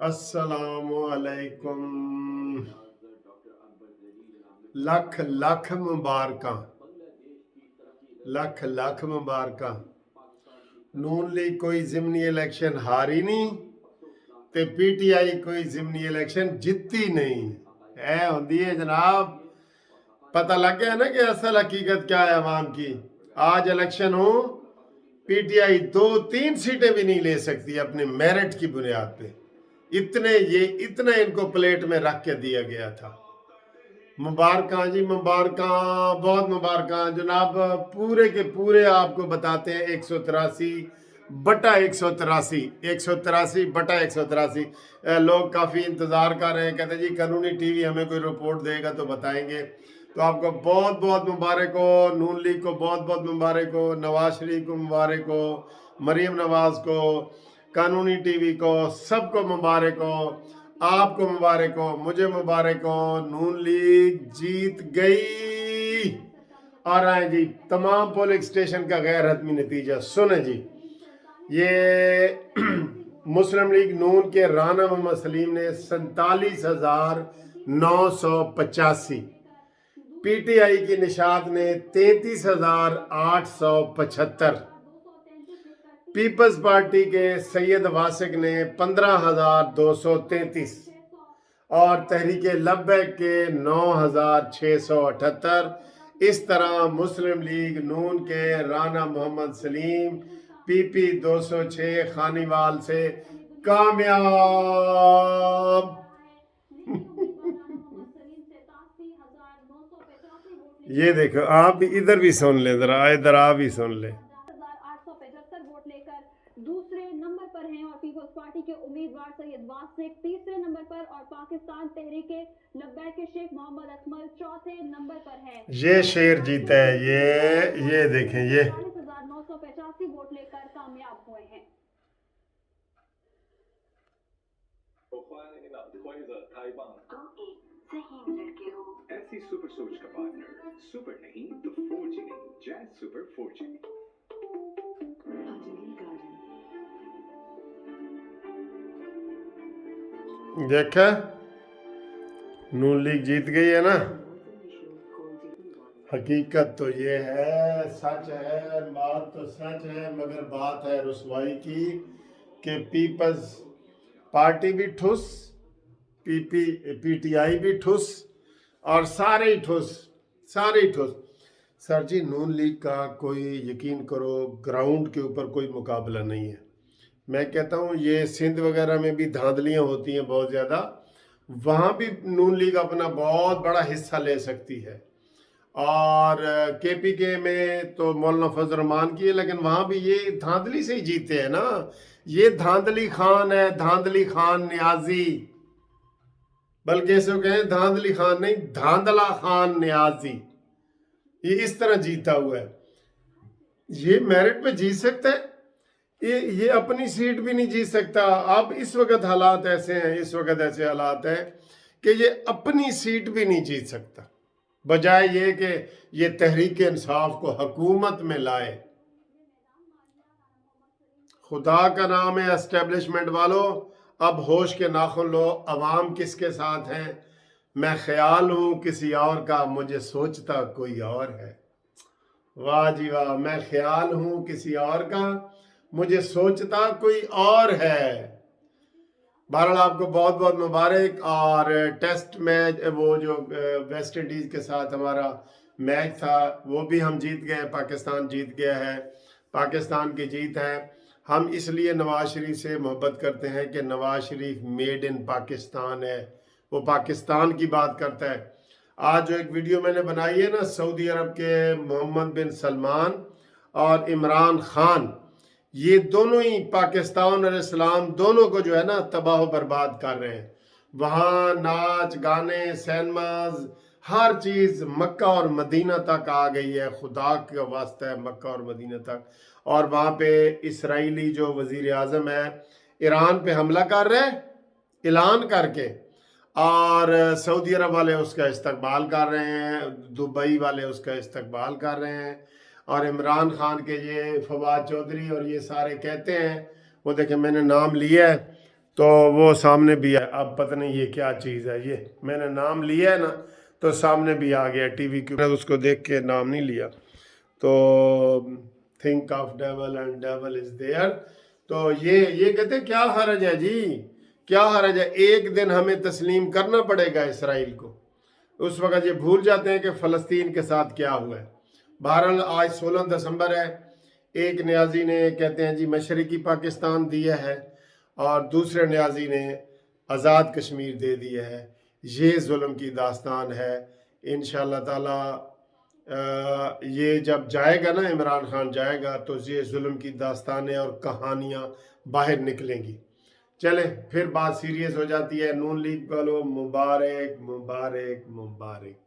अस्सलामु अलैकुम। लख लख मुबारकां, लख लख मुबारकां। नून लीग कोई ज़िमनी इलेक्शन हारी नहीं ते पीटीआई कोई ज़िमनी इलेक्शन जीती नहीं। ऐ होंदी है जनाब, पता लग गया ना कि असल हकीकत क्या है अवाम की। आज इलेक्शन हो, पीटीआई 2-3 सीटें भी नहीं ले सकती अपने मेरिट की बुनियाद पे। इतना इनको प्लेट में रख के दिया गया था। मुबारकां जी, मुबारकां, बहुत मुबारकां जनाब। पूरे के पूरे आपको बताते हैं 183/183, 183/183। लोग काफ़ी इंतज़ार कर रहे हैं, कहते हैं जी कानूनी टीवी हमें कोई रिपोर्ट देगा तो बताएंगे। तो आपको बहुत बहुत मुबारक हो, नून लीग को बहुत बहुत मुबारक हो, नवाज शरीफ को मुबारक हो, मरीम नवाज को, कानूनी टीवी को, सबको मुबारक हो। आपको मुबारक हो, मुझे मुबारक हो। नून लीग जीत गई। और आए जी तमाम पोलिंग स्टेशन का गैर हतमी नतीजा सुने जी। ये मुस्लिम लीग नून के राना मोहम्मद सलीम ने 47,985, पीटीआई की निशात ने 33,875, पीपल्स पार्टी के सैयद वासिक ने 15,233 और तहरीक लब्बैक के 9,678। इस तरह मुस्लिम लीग नून के राना मोहम्मद सलीम पीपी 206 खानीवाल से कामयाब। ये देखो, आप भी इधर भी सुन ले, जरा इधर आप भी सुन ले। 875 वोट लेकर दूसरे नंबर पर हैं और पीपल्स पार्टी के उम्मीदवार सैयद वासिक तीसरे नंबर पर और पाकिस्तान तहरीक लब्बैक के शेख मोहम्मद अकमल चौथे नंबर पर है। ये शेर जीता है, ये देखें, ये 40,985 वोट लेकर कामयाब हुए हैं। ऐसी सुपर सोच का पार्टनर, सुपर नहीं तो 4G नहीं, जैज सुपर 4G। देखा, नून लीग जीत गई है ना। हकीकत तो ये है, सच है, बात तो सच है, मगर बात है रुसवाई की कि पीपल्स पार्टी भी ठुस, पीटीआई भी ठुस और सारे ही ठुस। सर जी, नून लीग का कोई यकीन करो ग्राउंड के ऊपर कोई मुकाबला नहीं है। मैं कहता हूँ ये सिंध वगैरह में भी धांधलियाँ होती हैं बहुत ज़्यादा, वहाँ भी नून लीग अपना बहुत बड़ा हिस्सा ले सकती है। और केपीके में तो मौलाना फजल रहमान की है, लेकिन वहाँ भी ये धांधली से ही जीते हैं ना। ये धांधली खान है, धांधली खान न्याजी, बल्कि इसको कहें धांधली खान नहीं, धांधला खान न्याजी। ये इस तरह जीता हुआ है। ये मेरिट पे जीत सकता है, ये अपनी सीट भी नहीं जीत सकता। अब इस वक्त हालात ऐसे हैं, इस वक्त ऐसे हालात हैं कि ये अपनी सीट भी नहीं जीत सकता, बजाय ये कि ये तहरीक इंसाफ को हुकूमत में लाए। खुदा का नाम है एस्टेब्लिशमेंट वालों, अब होश के नाखुन लो। अवाम किसके साथ हैं? मैं ख्याल हूँ किसी और का, मुझे सोचता कोई और है। वाह जी वाह, मैं ख्याल हूँ किसी और का, मुझे सोचता कोई और है। बहरहाल आपको बहुत बहुत मुबारक। और टेस्ट मैच, वो जो वेस्ट इंडीज़ के साथ हमारा मैच था, वो भी हम जीत गए, पाकिस्तान जीत गया है, पाकिस्तान की जीत है। हम इसलिए नवाज शरीफ से मोहब्बत करते हैं कि नवाज शरीफ मेड इन पाकिस्तान है, वो पाकिस्तान की बात करता है। आज जो एक वीडियो मैंने बनाई है ना, सऊदी अरब के मोहम्मद बिन सलमान और इमरान खान, ये दोनों ही पाकिस्तान और इस्लाम दोनों को जो है ना तबाह बर्बाद कर रहे हैं। वहाँ नाच गाने, सिनेमाज, हर चीज़ मक्का और मदीना तक आ गई है। खुदा का वास्ता है, मक्का और मदीना तक। और वहाँ पे इसराइली जो वज़ीर आज़म है, ईरान पे हमला कर रहे हैं ऐलान करके, और सऊदी अरब वाले उसका इस्तकबाल कर रहे हैं, दुबई वाले उसका इस्तकबाल कर रहे हैं। और इमरान खान के ये फवाद चौधरी और ये सारे कहते हैं, वो देखें मैंने नाम लिया है, تو وہ سامنے بھی ہے. اب پتہ نہیں یہ کیا چیز ہے, یہ میں نے نام لیا ہے نا تو سامنے بھی آ گیا ٹی وی کی, میں نے اس کو دیکھ کے نام نہیں لیا. تو think of devil and devil is there. تو یہ کہتے ہیں کیا حرج ہے جی, کیا حرج ہے, ایک دن ہمیں تسلیم کرنا پڑے گا اسرائیل کو. اس وقت یہ بھول جاتے ہیں کہ فلسطین کے ساتھ کیا ہوا ہے. بہرحال آج 16 دسمبر ہے. ایک نیازی نے کہتے ہیں جی مشرقی پاکستان دیا ہے اور دوسرے نیازی نے آزاد کشمیر دے دیا ہے. یہ ظلم کی داستان ہے. انشاءاللہ تعالی یہ جب جائے گا نا, عمران خان جائے گا, تو یہ ظلم کی داستانیں اور کہانیاں باہر نکلیں گی. چلیں پھر بات سیریس ہو جاتی ہے. نون لیگ والوں مبارک مبارک مبارک.